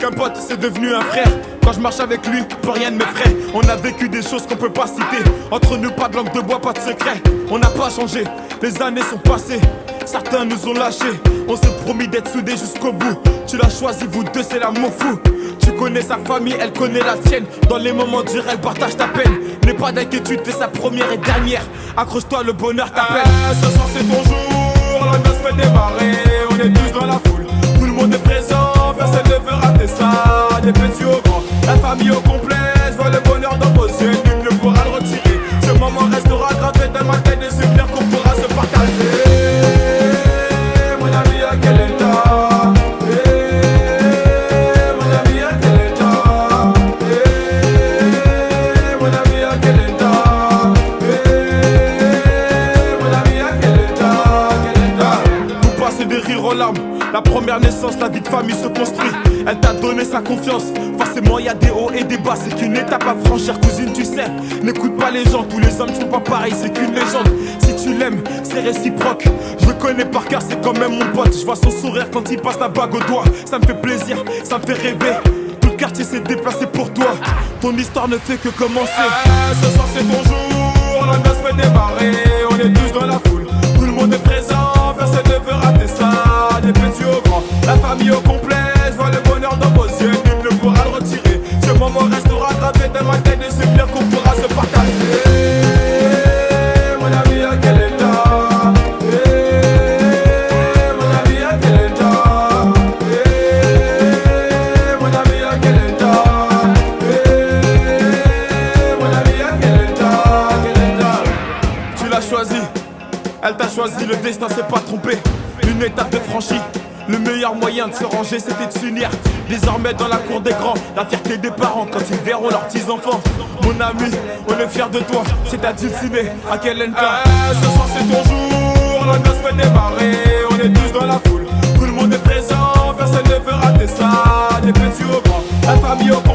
qu'un pote, c'est devenu un frère. Quand je marche avec lui, plus rien ne m'effraie. On a vécu des choses qu'on peut pas citer. Entre nous, pas de langue de bois, pas de secret. On n'a pas changé, les années sont passées. Certains nous ont lâchés. On s'est promis d'être soudés jusqu'au bout. Tu l'as choisi, vous deux, c'est l'amour fou. Tu connais sa famille, elle connaît la tienne. Dans les moments durs, elle partage ta peine. N'aie pas d'inquiétude, t'es sa première et dernière. Accroche-toi, le bonheur t'appelle. Ce soir c'est ton jour, l'ambiance fait démarrer. On est tous dans la foule, tout le monde est présent. Personne ne veut rater ça, des petits au grand. La famille au complet, je vois le bonheur dans vos yeux. Nul ne pourra le retirer. Ce moment restera gravé dans ma tête. Et c'est clair qu'on pourra se partager. Mon ami, à quel état? Mon ami, à quel état? Mon ami, à quel état? Mon ami, à quel état? Vous passez des rires aux larmes. La première naissance, la vie de famille se construit. Elle t'a donné sa confiance. Forcément y a des hauts et des bas. C'est qu'une étape à franchir, cousine, tu sais. N'écoute pas les gens, tous les hommes sont pas pareils. C'est qu'une légende, si tu l'aimes, c'est réciproque. Je le connais par cœur, c'est quand même mon pote. Je vois son sourire quand il passe la bague au doigt. Ça me fait plaisir, ça me fait rêver. Tout le quartier s'est déplacé pour toi. Ton histoire ne fait que commencer. Ce soir c'est ton jour, l'ambiance fait démarrer. On est tous dans la foule, tout le monde est présent. Personne ne veut rater ça, des petits au grand. La famille au complet, je vois le bonheur dans vos yeux. Nul ne pourra le retirer. Ce moment restera gravé dans ma tête. Et c'est clair qu'on pourra se partager. Mon ami, à quel état? Mon ami, à quel état? Mon ami, à quel état? Mon ami, à quel état? Tu l'as choisi, elle t'a choisi, le destin s'est pas trompé. Une étape de franchie, le meilleur moyen de se ranger c'était de s'unir. Désormais dans la cour des grands, la fierté des parents quand ils verront leurs petits-enfants. Mon ami, on est fiers de toi, c'est à Dulciné, à quel cas. Ce soir c'est ton jour, l'ambiance fait démarrer. On est tous dans la foule, tout le monde est présent. Personne ne veut rater ça, des petits au grand. La famille au grand.